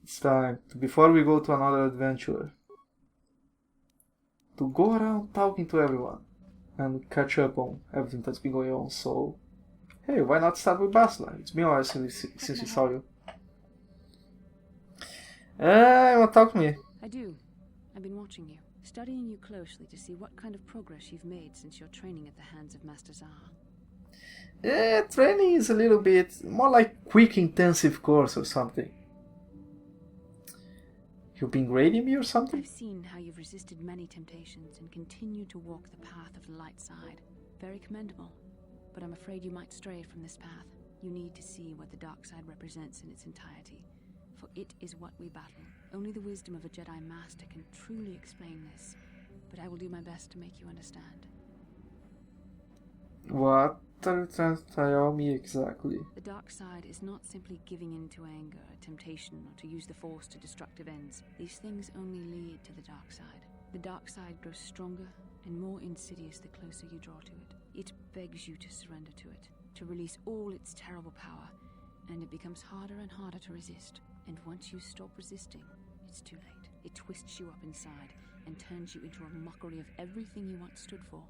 It's time, before we go to another adventure, to go around talking to everyone and catch up on everything that's been going on. So, hey, why not start with Basla? It's been a while since we saw you. You want to talk to me? I do. I've been watching you, studying you closely to see what kind of progress you've made since your training at the hands of Master Zaha. Training is a little bit more like quick intensive course or something. You've been grading me or something? I've seen how you've resisted many temptations and continued to walk the path of the light side. Very commendable. But I'm afraid you might stray from this path. You need to see what the dark side represents in its entirety. For it is what we battle. Only the wisdom of a Jedi Master can truly explain this. But I will do my best to make you understand. What are you trying to tell me exactly? The dark side is not simply giving in to anger, temptation, or to use the Force to destructive ends. These things only lead to the dark side. The dark side grows stronger and more insidious the closer you draw to it. It begs you to surrender to it, to release all its terrible power, and it becomes harder and harder to resist. And once you stop resisting, it's too late. It twists you up inside and turns you into a mockery of everything you once stood for.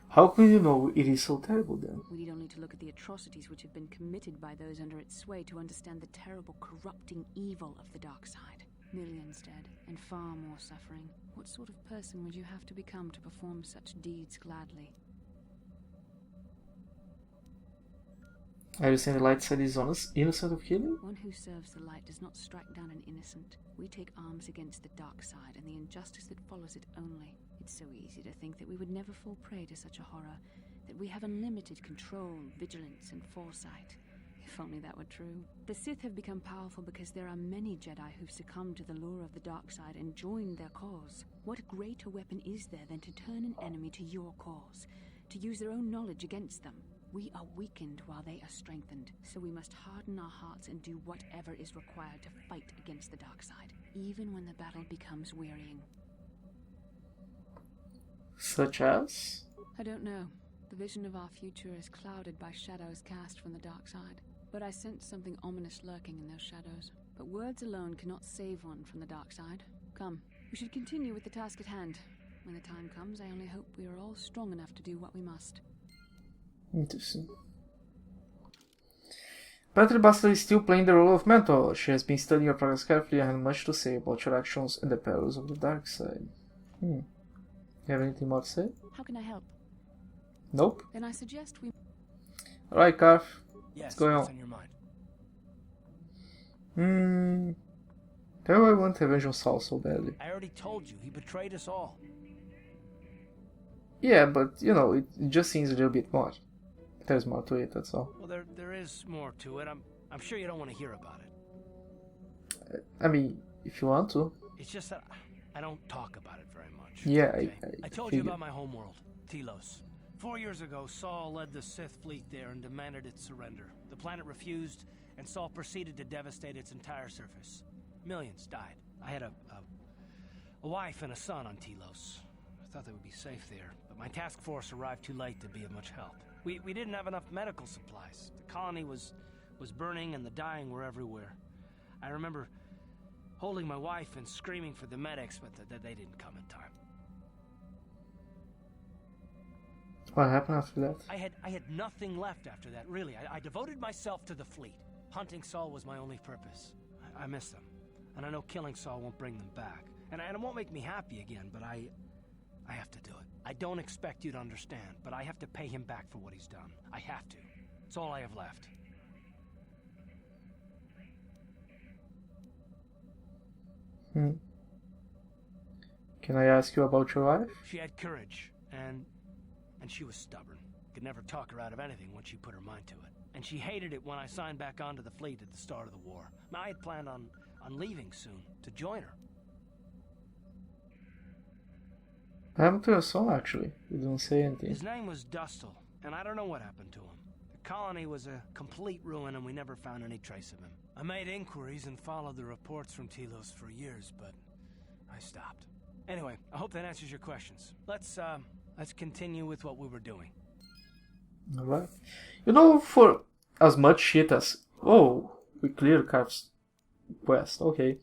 How can you know it is so terrible then? We need only to look at the atrocities which have been committed by those under its sway to understand the terrible, corrupting evil of the dark side. Millions dead, and far more suffering. What sort of person would you have to become to perform such deeds gladly? Are you saying the light side is honest, innocent of killing? One who serves the light does not strike down an innocent. We take arms against the dark side and the injustice that follows it only. It's so easy to think that we would never fall prey to such a horror, that we have unlimited control, vigilance, and foresight. If only that were true. The Sith have become powerful because there are many Jedi who've succumbed to the lure of the dark side and joined their cause. What greater weapon is there than to turn an enemy to your cause, to use their own knowledge against them? We are weakened while they are strengthened, so we must harden our hearts and do whatever is required to fight against the dark side, even when the battle becomes wearying. Such as? I don't know. The vision of our future is clouded by shadows cast from the dark side. But I sense something ominous lurking in those shadows. But words alone cannot save one from the dark side. Come, we should continue with the task at hand. When the time comes, I only hope we are all strong enough to do what we must. Interesting. Patrick Bastler is still playing the role of mentor. She has been studying your progress carefully and has much to say about your actions and the perils of the dark side. You have anything more to say? How can I help? Nope. Then I suggest we... Alright, Carf. Yes, What's going what's on? on your mind? Why do I want to avenge on Saul so badly? I already told you, he betrayed us all. Yeah, but, you know, it just seems a little bit more. There's more to it, that's all. Well, there is more to it. I'm sure you don't want to hear about it. I mean, if you want to. It's just that I don't talk about it very much. Yeah, okay? I told you figured. about my homeworld, Telos. 4 years ago, Saul led the Sith fleet there and demanded its surrender. The planet refused, and Saul proceeded to devastate its entire surface. Millions died. I had a wife and a son on Telos. I thought they would be safe there, but my task force arrived too late to be of much help. We didn't have enough medical supplies. The colony was burning and the dying were everywhere. I remember holding my wife and screaming for the medics, but they didn't come in time. What happened after that? I had nothing left after that, really. I devoted myself to the fleet. Hunting Saul was my only purpose. I miss them, and I know killing Saul won't bring them back. And it won't make me happy again, but I have to do it. I don't expect you to understand, but I have to pay him back for what he's done. I have to. It's all I have left. Can I ask you about your wife? She had courage, and she was stubborn. Could never talk her out of anything once she put her mind to it. And she hated it when I signed back onto the fleet at the start of the war. I had planned on leaving soon, to join her. I haven't to your son, actually. You don't say anything. His name was Dustle, and I don't know what happened to him. The colony was a complete ruin, and we never found any trace of him. I made inquiries and followed the reports from Telos for years, but I stopped. Anyway, I hope that answers your questions. Let's continue with what we were doing. Alright. You know, for as much shit as... Oh, we cleared Carf's quest, okay.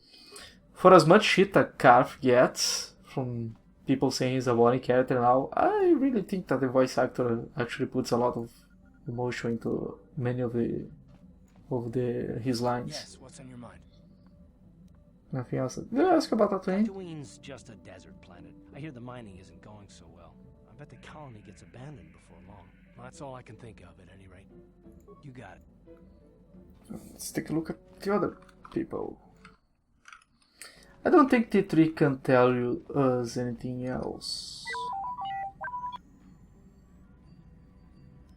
For as much shit that Carf gets from people saying he's a boring character now, I really think that the voice actor actually puts a lot of emotion into many of his lines. Yes, what's on your mind? Nothing else. Did I ask about Tatooine? Tatooine's just a desert planet. I hear the mining isn't going so well. I bet the colony gets abandoned before long. Well, that's all I can think of at any rate. You got it. Let's take a look at the other people. I don't think T3 can tell you us anything else.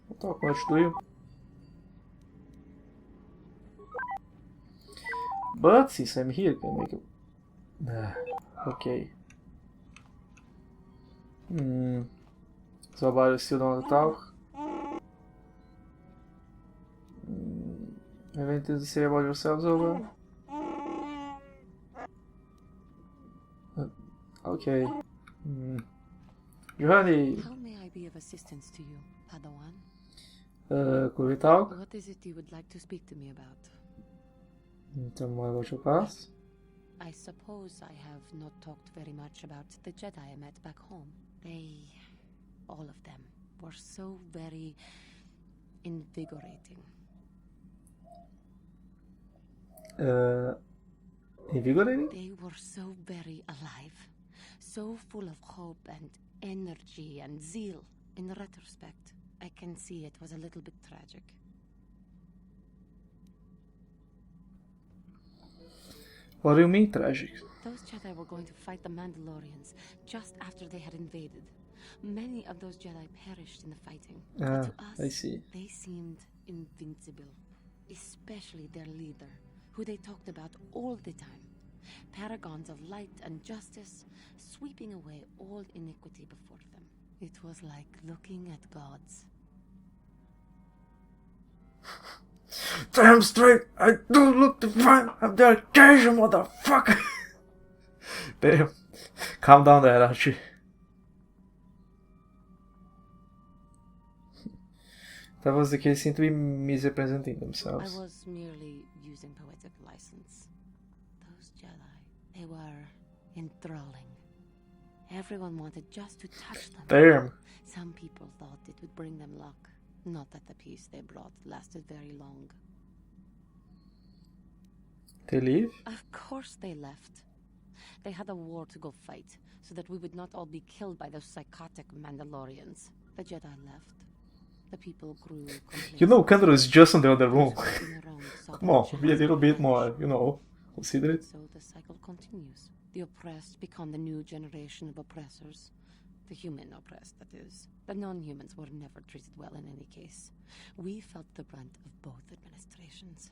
Don't talk much, do you? But since I'm here, can make it. Okay. Somebody still don't want to talk. Have anything to say about yourselves, over? Okay. Johanny. How may I be of assistance to you, Padawan? Could we talk? What is it you would like to speak to me about? Tell me more about your past. I suppose I have not talked very much about the Jedi I met back home. They, all of them, were so very invigorating. Invigorating? They were so very alive, so full of hope and energy and zeal. In retrospect, I can see it was a little bit tragic. What do you mean tragic? Those Jedi were going to fight the Mandalorians just after they had invaded. Many of those Jedi perished in the fighting. But to us, I see. they seemed invincible. Especially their leader, who they talked about all the time. Paragons of light and justice, sweeping away all iniquity before them. It was like looking at gods. Damn straight, I do look divine. I'm the Archangel, motherfucker. Damn. Calm down there, Archie. If that was the case, seem to be misrepresenting themselves. I was merely using poetic license. Those Jedi, they were enthralling. Everyone wanted just to touch them. Damn. Some people thought it would bring them luck. Not that the peace they brought lasted very long. They leave? Of course they left. They had a war to go fight, so that we would not all be killed by those psychotic Mandalorians. The Jedi left. The people grew complacent. You know, Kandor is just in the other room. Walking around Come on, sovereign be a little bit church. more, you know, considerate. So the cycle continues. The oppressed become the new generation of oppressors. The human oppressed, that is. The non-humans were never treated well in any case. We felt the brunt of both administrations.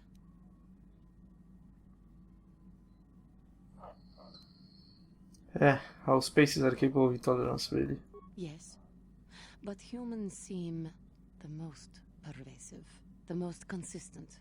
How species are capable of intolerance, really. Yes, but humans seem the most pervasive, the most consistent.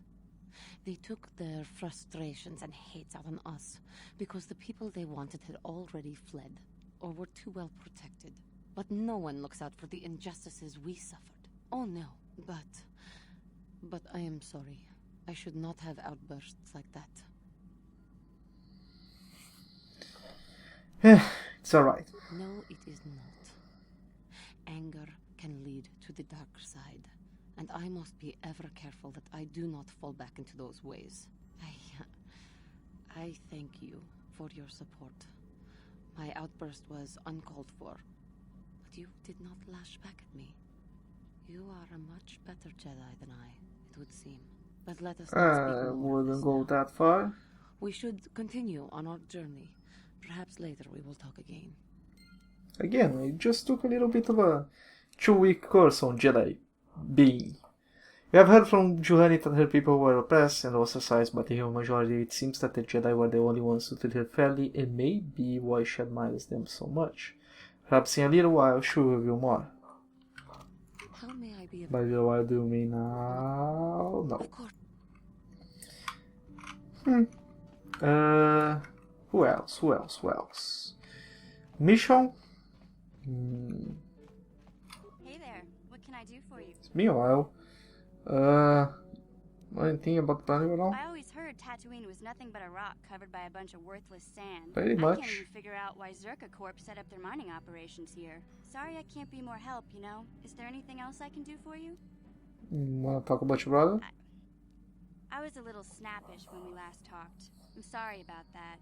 They took their frustrations and hates out on us because the people they wanted had already fled or were too well protected. But no one looks out for the injustices we suffered. Oh no, but I am sorry. I should not have outbursts like that. It's alright. No, it is not. Anger can lead to the dark side, and I must be ever careful that I do not fall back into those ways. I thank you for your support. My outburst was uncalled for, but you did not lash back at me. You are a much better Jedi than I, it would seem. But let us not speak more of Wouldn't this go now. that far. We should continue on our journey. Perhaps later we will talk again. Again, I just took a little bit of a 2-week course on Jedi being. We have heard from Juhani that her people were oppressed and ostracized by the human majority. It seems that the Jedi were the only ones who treated her fairly, and maybe why she admires them so much. Perhaps in a little while she will reveal more. How may I be of... By a little while, do you mean now? No. Of course. Who else? Mission? Hey there, what can I do for you? Meanwhile, Know anything about the planet at all? I always heard Tatooine was nothing but a rock covered by a bunch of worthless sand. Pretty I much. can't even figure out why Zerka Corp set up their mining operations here. Sorry I can't be more help, you know? Is there anything else I can do for you? Wanna talk about your brother? I was a little snappish when we last talked. I'm sorry about that.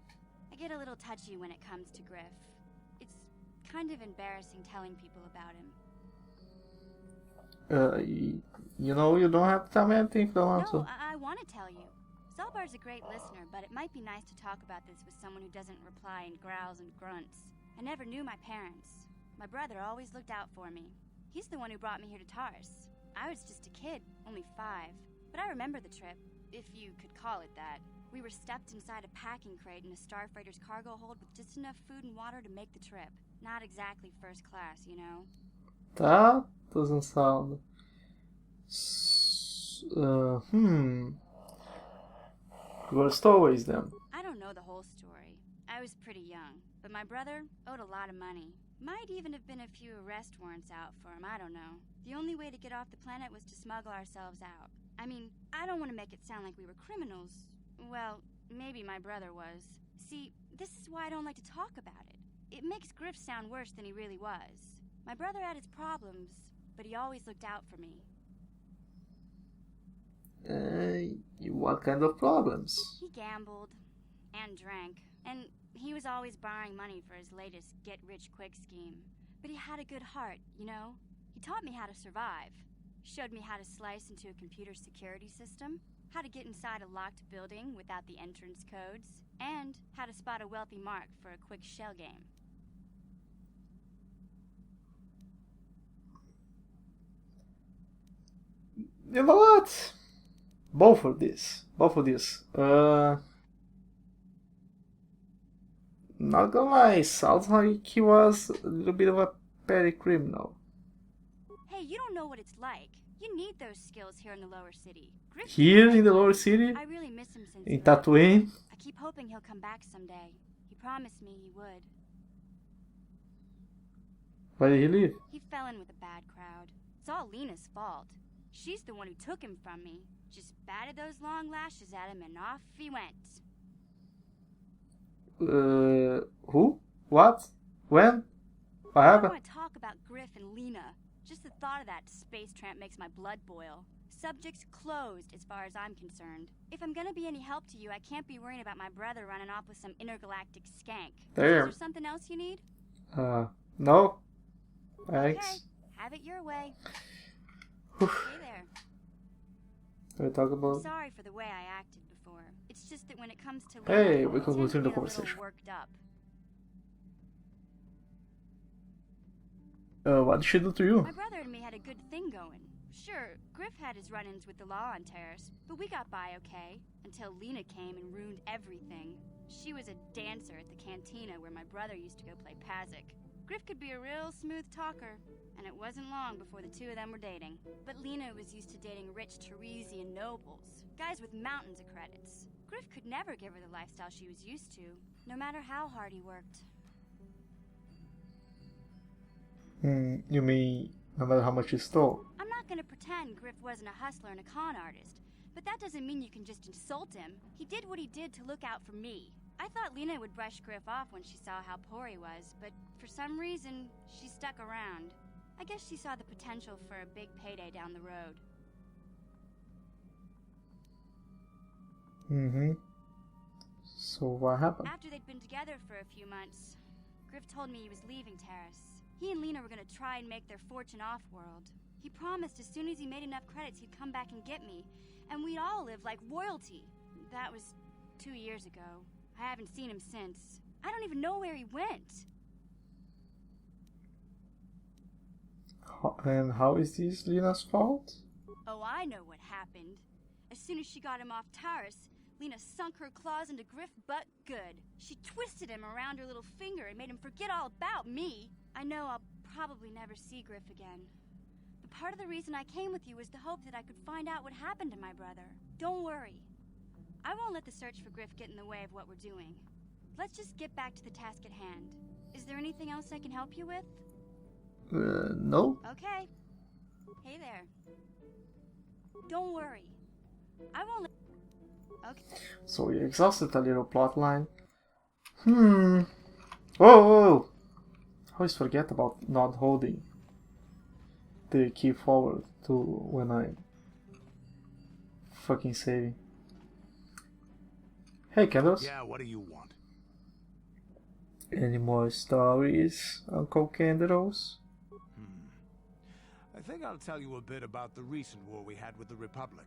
I get a little touchy when it comes to Griff. It's kind of embarrassing telling people about him. You know, you don't have to tell me anything if you don't want No, to. I want to tell you. Zalbar's a great listener, but it might be nice to talk about this with someone who doesn't reply in growls and grunts. I never knew my parents. My brother always looked out for me. He's the one who brought me here to Taurus. I was just a kid, only 5. But I remember the trip, if you could call it that. We were stuffed inside a packing crate in a starfighter's cargo hold with just enough food and water to make the trip. Not exactly first class, you know? That doesn't sound... You were stowaways then. I don't know the whole story. I was pretty young, but my brother owed a lot of money. Might even have been a few arrest warrants out for him, I don't know. The only way to get off the planet was to smuggle ourselves out. I mean, I don't want to make it sound like we were criminals. Well, maybe my brother was. See, this is why I don't like to talk about it. It makes Griff sound worse than he really was. My brother had his problems, but he always looked out for me. What kind of problems? He gambled and drank, and he was always borrowing money for his latest get-rich-quick scheme. But he had a good heart, you know? He taught me how to survive. Showed me how to slice into a computer security system, how to get inside a locked building without the entrance codes, and how to spot a wealthy mark for a quick shell game. You know what? Both of these. Not gonna lie, sounds like he was a little bit of a petty criminal. Hey, you don't know what it's like. You need those skills here in the lower city. Griff Here in the lower city, I really miss him since in he left. Tatooine, I keep hoping he'll come back someday. He promised me he would. why did he leave? He fell in with a bad crowd. It's all Lena's fault. She's the one who took him from me. Just batted those long lashes at him and off he went. Who? What? When? What I don't happened? want to talk about Griff and Lena. Just the thought of that space tramp makes my blood boil. Subject's closed as far as I'm concerned. If I'm gonna be any help to you, I can't be worrying about my brother running off with some intergalactic skank. Is Damn. there something else you need? No. Thanks. Okay, have it your way. Whew. Hey there. Can we talk about... Sorry for the way I acted before. It's just that when it comes to Hey, Lena, we can I tend to continue the get a little conversation. worked up. What did she do to you? My brother and me had a good thing going. Sure, Griff had his run-ins with the law on Terrace, but we got by okay, until Lena came and ruined everything. She was a dancer at the cantina where my brother used to go play Pazik. Griff could be a real smooth talker, and it wasn't long before the two of them were dating. But Lena was used to dating rich Teresian nobles, guys with mountains of credits. Griff could never give her the lifestyle she was used to, no matter how hard he worked. You mean no matter how much you stole? I'm not gonna pretend Griff wasn't a hustler and a con artist, but that doesn't mean you can just insult him. He did what he did to look out for me. I thought Lena would brush Griff off when she saw how poor he was, but for some reason, she stuck around. I guess she saw the potential for a big payday down the road. So what happened? After they'd been together for a few months, Griff told me he was leaving Terrace. He and Lena were gonna try and make their fortune off-world. He promised as soon as he made enough credits he'd come back and get me, and we'd all live like royalty. That was 2 years ago. I haven't seen him since. I don't even know where he went. And how is this Lena's fault? Oh, I know what happened. As soon as she got him off Taurus, Lena sunk her claws into Griff butt good. She twisted him around her little finger and made him forget all about me. I know I'll probably never see Griff again. But part of the reason I came with you was the hope that I could find out what happened to my brother. Don't worry. I won't let the search for Griff get in the way of what we're doing. Let's just get back to the task at hand. Is there anything else I can help you with? No. Okay. Hey there. Don't worry. I won't let... Okay. So we exhausted a little plot line. Whoa, whoa! Always forget about not holding the key forward to when I'm fucking saving. Hey, Candles. Yeah, what do you want? Any more stories, Uncle Candles? I think I'll tell you a bit about the recent war we had with the Republic.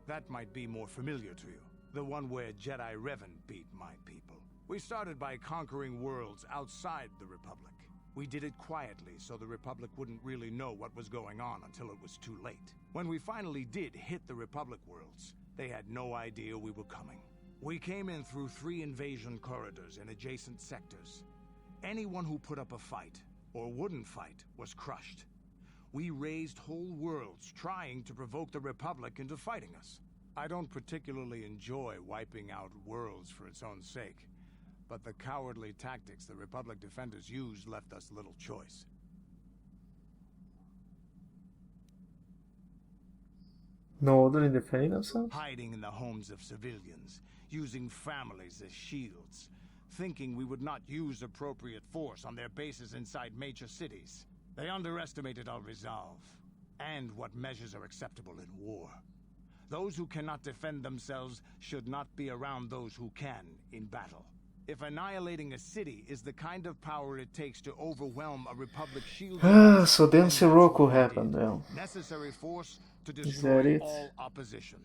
That might be more familiar to you. The one where Jedi Revan beat my people. We started by conquering worlds outside the Republic. We did it quietly so the Republic wouldn't really know what was going on until it was too late. When we finally did hit the Republic worlds, they had no idea we were coming. We came in through 3 invasion corridors in adjacent sectors. Anyone who put up a fight, or wouldn't fight, was crushed. We raised whole worlds trying to provoke the Republic into fighting us. I don't particularly enjoy wiping out worlds for its own sake, but the cowardly tactics the Republic defenders used left us little choice. No other in defending themselves? Hiding in the homes of civilians, using families as shields, thinking we would not use appropriate force on their bases inside major cities. They underestimated our resolve, and what measures are acceptable in war. Those who cannot defend themselves should not be around those who can in battle. If annihilating a city is the kind of power it takes to overwhelm a Republic shield... So then Sirocco happened, yeah. Necessary force to that destroy it? all opposition.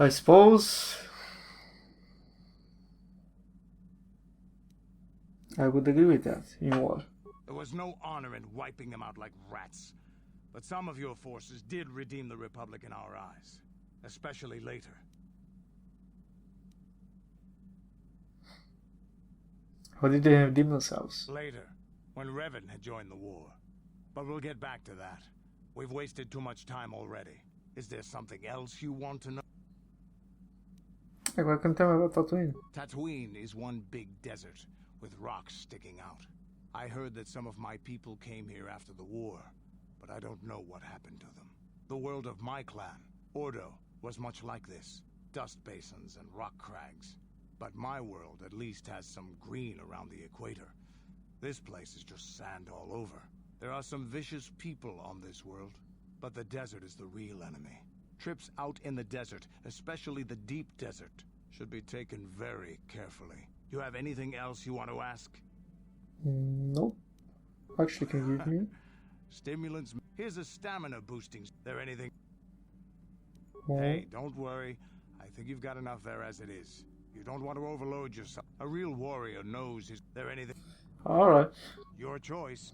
I suppose I would agree with that in war. There was no honor in wiping them out like rats. But some of your forces did redeem the Republic in our eyes. Especially later. How did they redeem themselves? Later, when Revan had joined the war. But we'll get back to that. We've wasted too much time already. Is there something else you want to know? Agora can tell me about Tatooine. Tatooine is one big desert, with rocks sticking out. I heard that some of my people came here after the war, but I don't know what happened to them. The world of my clan, Ordo, was much like this. Dust basins and rock crags. But my world at least has some green around the equator. This place is just sand all over. There are some vicious people on this world, but the desert is the real enemy. Trips out in the desert, especially the deep desert, should be taken very carefully. You have anything else you want to ask? Nope. Actually, can you give me? Stimulants. Here's a stamina boosting. There anything? No. Hey, don't worry. I think you've got enough there as it is. You don't want to overload yourself. A real warrior knows is there anything? Alright. Your choice.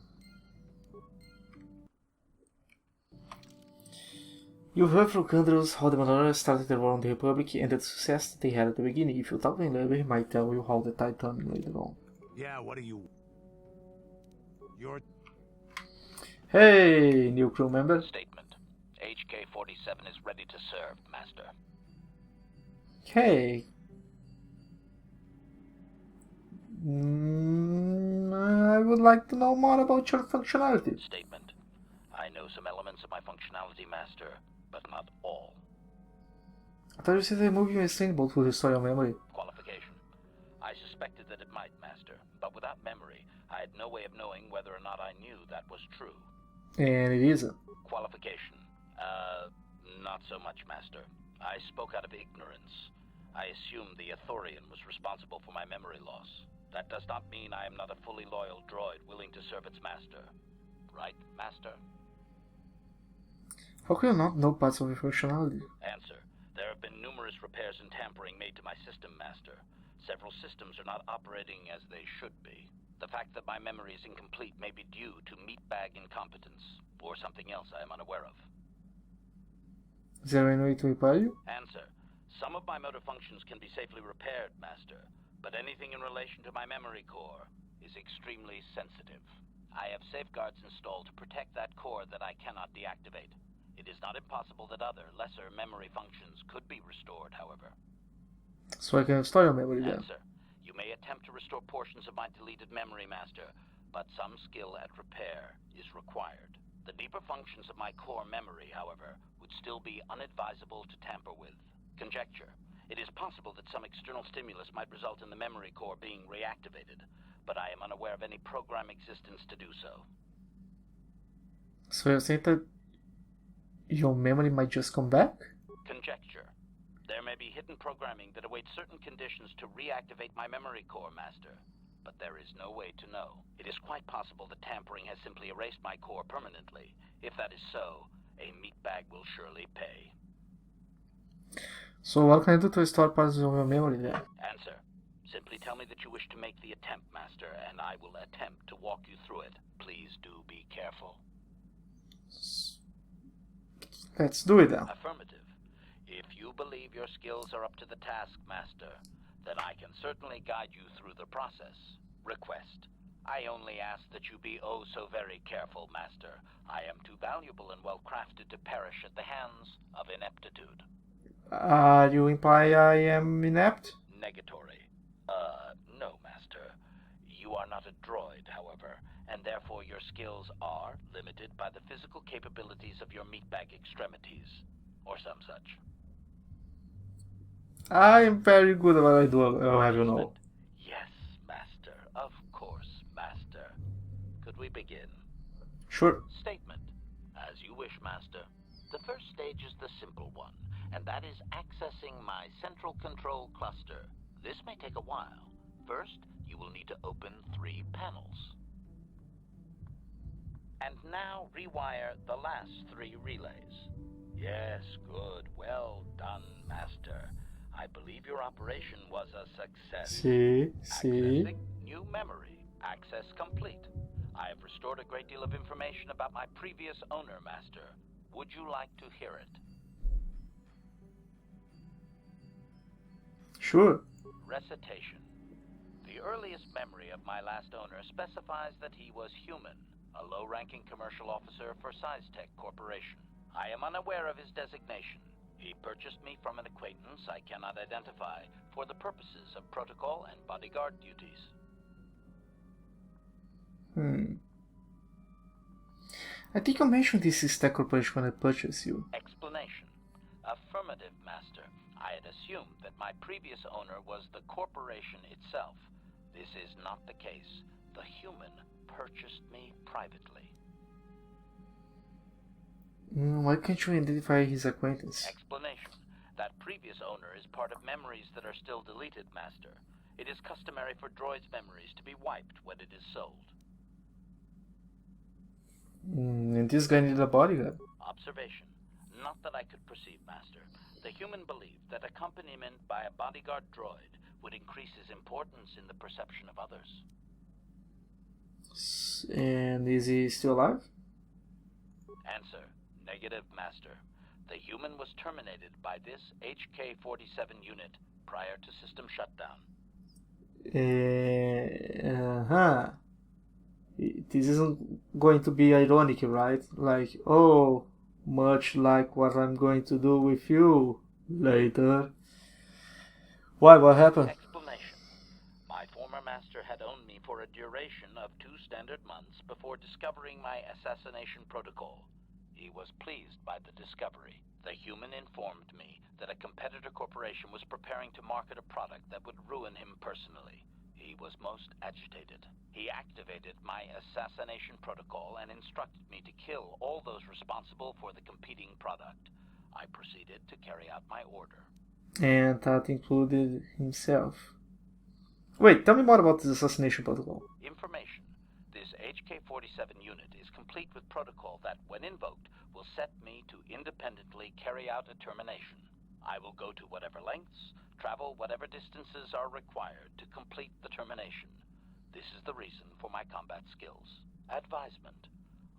You heard from Candles how the Mandalorians started the war on the Republic and the success that they had at the beginning. If you talk to him, he might tell you how the Titan later on. Yeah, what do you... Your... Hey, new crew member. Statement. HK-47 is ready to serve, Master. Hey. I would like to know more about your functionality. Statement. I know some elements of my functionality, Master, but not all. I thought you said the movie was sustainable to restore your memory. Qualification. I suspected that it might, Master, but without memory, I had no way of knowing whether or not I knew that was true. And it isn't. Qualification. Not so much, Master. I spoke out of ignorance. I assumed the Ithorian was responsible for my memory loss. That does not mean I am not a fully loyal droid willing to serve its master. Right, Master? How can you not know parts of your functionality? Answer. There have been numerous repairs and tampering made to my system, Master. Several systems are not operating as they should be. The fact that my memory is incomplete may be due to meatbag incompetence, or something else I am unaware of. Is there any way to repair you? Answer. Some of my motor functions can be safely repaired, Master, but anything in relation to my memory core is extremely sensitive. I have safeguards installed to protect that core that I cannot deactivate. It is not impossible that other, lesser memory functions could be restored, however. So I can restore your memory then. Answer. You may attempt to restore portions of my deleted memory, Master, but some skill at repair is required. The deeper functions of my core memory, however, would still be unadvisable to tamper with. Conjecture. It is possible that some external stimulus might result in the memory core being reactivated, but I am unaware of any program existence to do so. So you're saying that your memory might just come back? Conjecture. There may be hidden programming that awaits certain conditions to reactivate my memory core, Master, but there is no way to know. It is quite possible that tampering has simply erased my core permanently. If that is so, a meatbag will surely pay. So what can I do to restore parts of your memory then? Answer. Simply tell me that you wish to make the attempt, Master, and I will attempt to walk you through it. Please do be careful. Let's do it then. Affirmative. If you believe your skills are up to the task, Master, then I can certainly guide you through the process. Request. I only ask that you be oh so very careful, Master. I am too valuable and well-crafted to perish at the hands of ineptitude. You imply I am inept? Negatory. No, Master. You are not a droid, however, and therefore your skills are limited by the physical capabilities of your meatbag extremities, or some such. I am very good at what I do, I'll have you know. Yes, Master. Of course, Master. Could we begin? Sure. Statement. As you wish, Master. The first stage is the simple one, and that is accessing my central control cluster. This may take a while. First, you will need to open 3 panels. And now rewire the last 3 relays. Yes, good. Well done, Master. I believe your operation was a success. See. Accessing new memory. Access complete. I have restored a great deal of information about my previous owner, Master. Would you like to hear it? Sure. Recitation. The earliest memory of my last owner specifies that he was human, a low-ranking commercial officer for SciTech Corporation. I am unaware of his designation. He purchased me from an acquaintance I cannot identify for the purposes of protocol and bodyguard duties. I think you mentioned this is Tech Corporation when I purchased you. Explanation. Affirmative, Master. I had assumed that my previous owner was the corporation itself. This is not the case. The human purchased me privately. Why can't you identify his acquaintance? Explanation. That previous owner is part of memories that are still deleted, Master. It is customary for droids' memories to be wiped when it is sold. And this guy needed a bodyguard. Observation. Not that I could perceive, Master. The human believed that accompaniment by a bodyguard droid would increase his importance in the perception of others. And is he still alive? Answer. Negative, Master. The human was terminated by this HK-47 unit prior to system shutdown. This isn't going to be ironic, right? Like, oh, much like what I'm going to do with you later. Why? What happened? Explanation. My former master had owned me for a duration of 2 standard months before discovering my assassination protocol. He was pleased by the discovery. The human informed me that a competitor corporation was preparing to market a product that would ruin him personally. He was most agitated. He activated my assassination protocol and instructed me to kill all those responsible for the competing product. I proceeded to carry out my order. And that included himself. Wait, tell me more about this assassination protocol. Information. This HK-47 unit is complete with protocol that, when invoked, will set me to independently carry out a termination. I will go to whatever lengths, travel whatever distances are required to complete the termination. This is the reason for my combat skills. Advisement.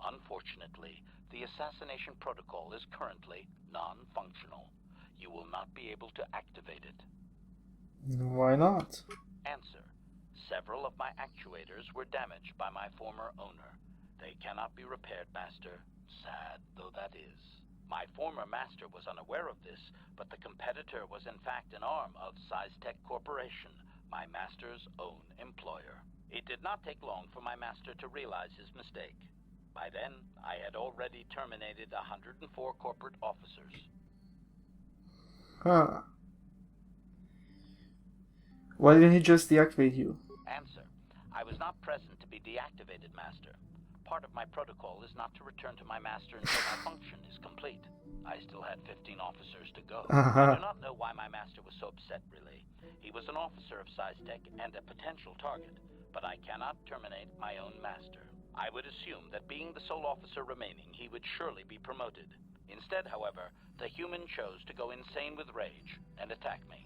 Unfortunately, the assassination protocol is currently non-functional. You will not be able to activate it. Why not? Answer. Several of my actuators were damaged by my former owner. They cannot be repaired, Master. Sad though that is. My former master was unaware of this, but the competitor was in fact an arm of Siztech Corporation, my master's own employer. It did not take long for my master to realize his mistake. By then, I had already terminated 104 corporate officers. Huh. Why didn't he just deactivate you? Answer. I was not present to be deactivated, Master. Part of my protocol is not to return to my master until my function is complete. I still had 15 officers to go. I do not know why my master was so upset, really. He was an officer of Siztech and a potential target, but I cannot terminate my own master. I would assume that being the sole officer remaining, he would surely be promoted. Instead, however, the human chose to go insane with rage and attack me.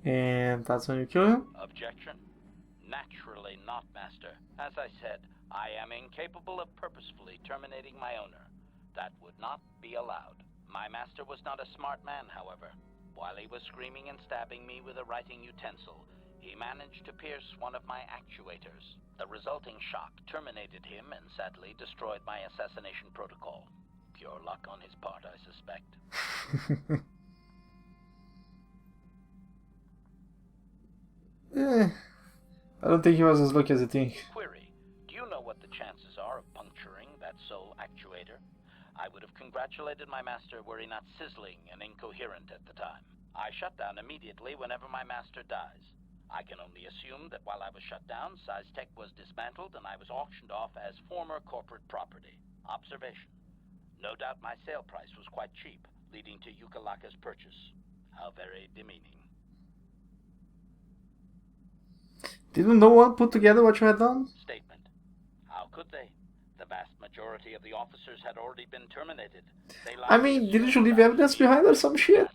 And that's when you kill him? Objection? Naturally not, Master. As I said, I am incapable of purposefully terminating my owner. That would not be allowed. My master was not a smart man, however. While he was screaming and stabbing me with a writing utensil, he managed to pierce one of my actuators. The resulting shock terminated him and sadly destroyed my assassination protocol. Pure luck on his part, I suspect. I don't think he was as lucky as you think. Query. Do you know what the chances are of puncturing that sole actuator? I would have congratulated my master were he not sizzling and incoherent at the time. I shut down immediately whenever my master dies. I can only assume that while I was shut down, Siztech was dismantled and I was auctioned off as former corporate property. Observation. No doubt my sale price was quite cheap, leading to Yukalaka's purchase. How very demeaning. Didn't no one put together what you had done? Statement. How could they? The vast majority of the officers had already been terminated. I mean, didn't you leave evidence behind or some shit?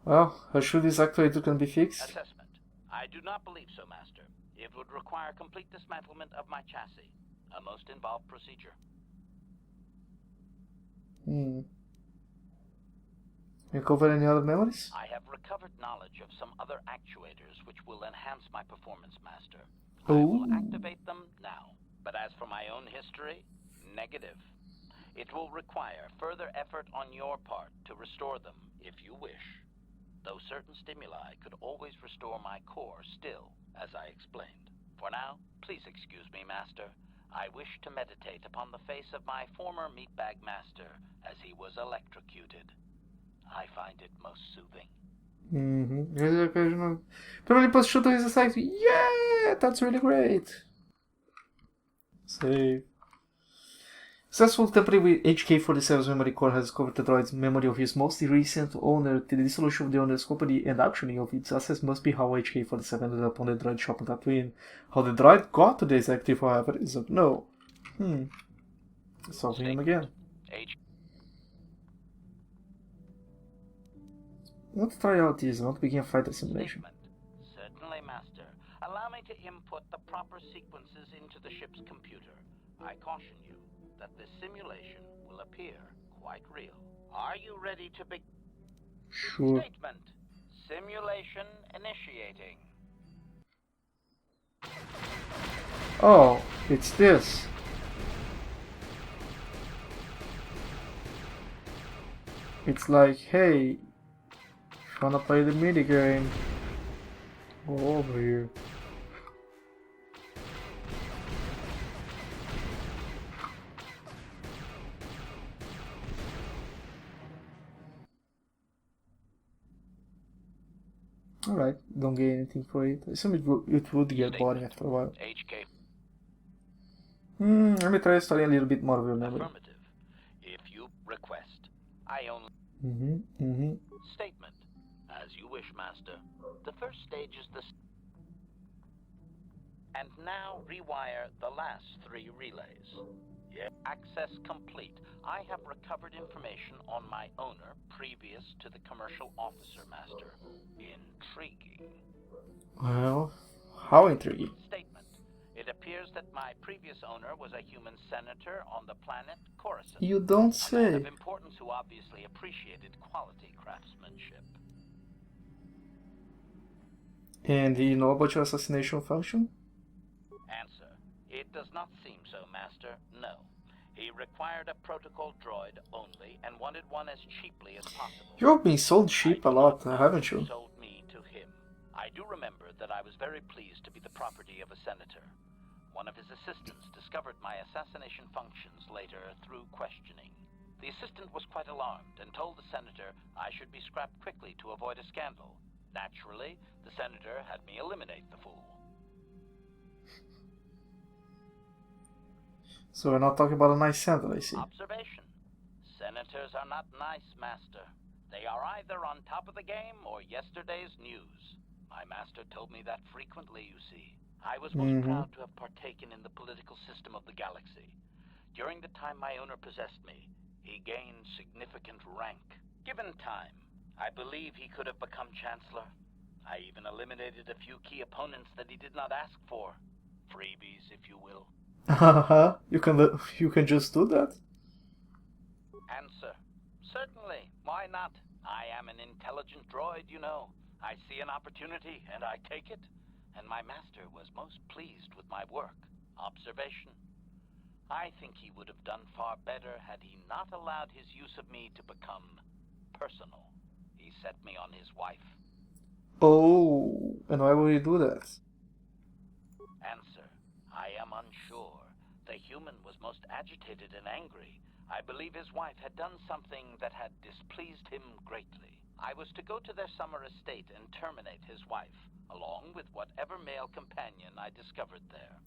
Well, how should this actuator can be fixed? Assessment. I do not believe so, Master. It would require complete dismantlement of my chassis. A most involved procedure. Recover any other memories? I have recovered knowledge of some other actuators which will enhance my performance, Master. Ooh. I will activate them now. But as for my own history, negative. It will require further effort on your part to restore them, if you wish. Though certain stimuli could always restore my core still, as I explained. For now, please excuse me, Master. I wish to meditate upon the face of my former meatbag master as he was electrocuted. I find it most soothing. Pero depois chuta his like, yeah, that's really great. Save. Successful tampering with HK-47's memory core has discovered the droid's memory of his most recent owner. The dissolution of the owner's company and auctioning of its assets must be how HK-47 ended up on the droid shop on Tatooine. How the droid got to the executive, however, is unknown. Solving him again. Let's try out this. I want to begin a fighter simulation. Certainly, Master. Allow me to input the proper sequences into the ship's computer. I caution you that this simulation will appear quite real. Are you ready to begin? Sure. Statement. Simulation initiating. Oh, it's this. It's like, hey, wanna play the mini game? Go over here. Alright, don't get anything for it. I assume it would get boring after a while. HK. Let me try studying a little bit more of your memory. Affirmative. If you request, I only... Statement. As you wish, Master. The first stage is the... And now rewire the last 3 relays. Yeah. Access complete. I have recovered information on my owner previous to the commercial officer, Master. Intriguing. Well, how intriguing? Statement. It appears that my previous owner was a human senator on the planet Coruscant. You don't A man say. of importance who obviously appreciated quality craftsmanship. And do you know about your assassination function? Answer. It does not seem so, Master. No. He required a protocol droid only and wanted one as cheaply as possible. You've been sold cheap a lot, haven't you? Sold me to him. I do remember that I was very pleased to be the property of a senator. One of his assistants discovered my assassination functions later through questioning. The assistant was quite alarmed and told the senator I should be scrapped quickly to avoid a scandal. Naturally, the senator had me eliminate the fool. So we're not talking about a nice sandal, I see. Observation. Senators are not nice, Master. They are either on top of the game or yesterday's news. My master told me that frequently, you see. I was most proud to have partaken in the political system of the galaxy. During the time my owner possessed me, he gained significant rank. Given time, I believe he could have become Chancellor. I even eliminated a few key opponents that he did not ask for. Freebies, if you will. You can just do that? Answer. Certainly. Why not? I am an intelligent droid, you know. I see an opportunity, and I take it. And my master was most pleased with my work. Observation. I think he would have done far better had he not allowed his use of me to become personal. He set me on his wife. Oh, and why would he do that? Answer. I am unsure. The human was most agitated and angry. I believe his wife had done something that had displeased him greatly. I was to go to their summer estate and terminate his wife, along with whatever male companion I discovered there.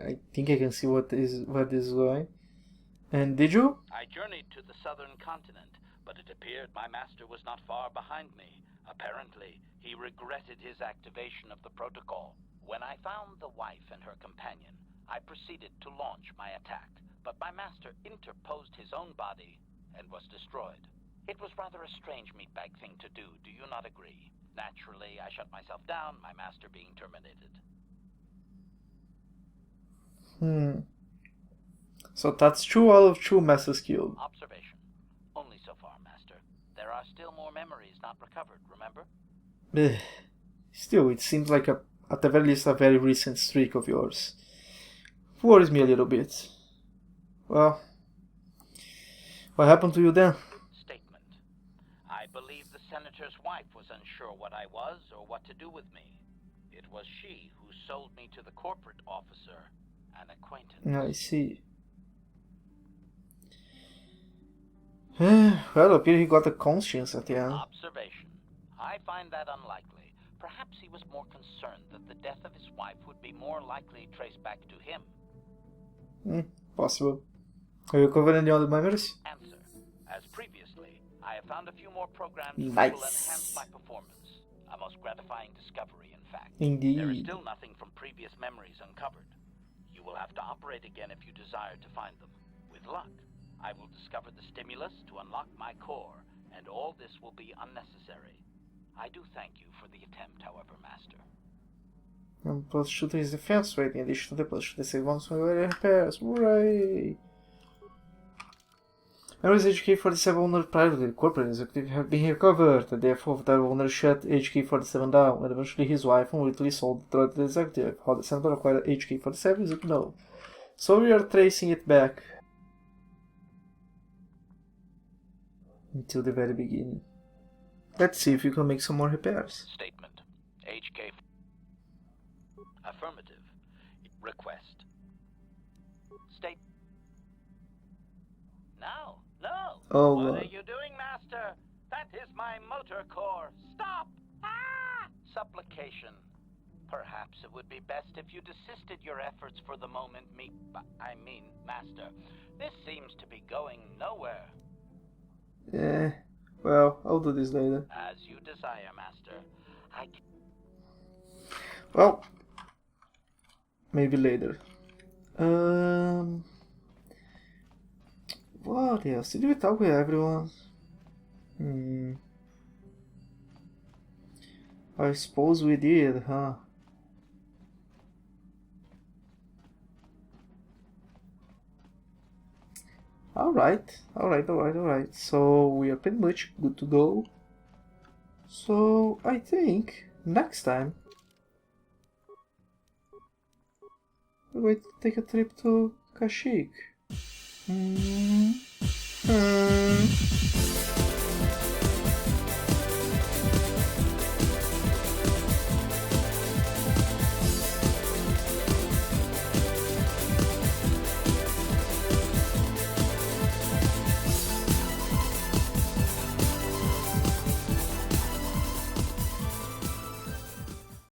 I think I can see where this is going. And did you? I journeyed to the southern continent, but it appeared my master was not far behind me. Apparently, he regretted his activation of the protocol. When I found the wife and her companion, I proceeded to launch my attack, but my master interposed his own body and was destroyed. It was rather a strange meatbag thing to do, do you not agree? Naturally, I shut myself down, my master being terminated. So that's 2 out of 2 masters killed. Observation. Only so far, master. There are still more memories not recovered, remember? Still, it seems like at the very least a very recent streak of yours. Worries me a little bit. Well, what happened to you then? Statement. I believe the senator's wife was unsure what I was or what to do with me. It was she who sold me to the corporate officer, an acquaintance. I see. Well, it appears he got a conscience at the end. Observation. I find that unlikely. Perhaps he was more concerned that the death of his wife would be more likely traced back to him. Possible. Have you covered any other memories? Answer. As previously, I have found a few more programs Nice. which will enhance my performance. A most gratifying discovery, in fact. Indeed. There is still nothing from previous memories uncovered. You will have to operate again if you desire to find them. With luck, I will discover the stimulus to unlock my core, and all this will be unnecessary. I do thank you for the attempt, however, Master. Plus shoot his defense rating, addition to the plus shoot the save once for repairs. Hooray! Memories HK-47 owner private corporate executive have been recovered. The death of their owner shut HK-47 down, and eventually his wife unwittingly sold the droid to the executive. How the senator acquired HK-47 is unknown. So we are tracing it back until the very beginning. Let's see if you can make some more repairs. Statement. HK. Affirmative. Request. State. No. Oh, what Lord. are you doing, Master? That is my motor core. Stop! Ah! Supplication. Perhaps it would be best if you desisted your efforts for the moment, Master. This seems to be going nowhere. Well, I'll do this later. As you desire, Master. Well, maybe later. What else? Did we talk with everyone? I suppose we did, huh? Alright. So we are pretty much good to go. So I think Next time, we're going to take a trip to Kashyyyk.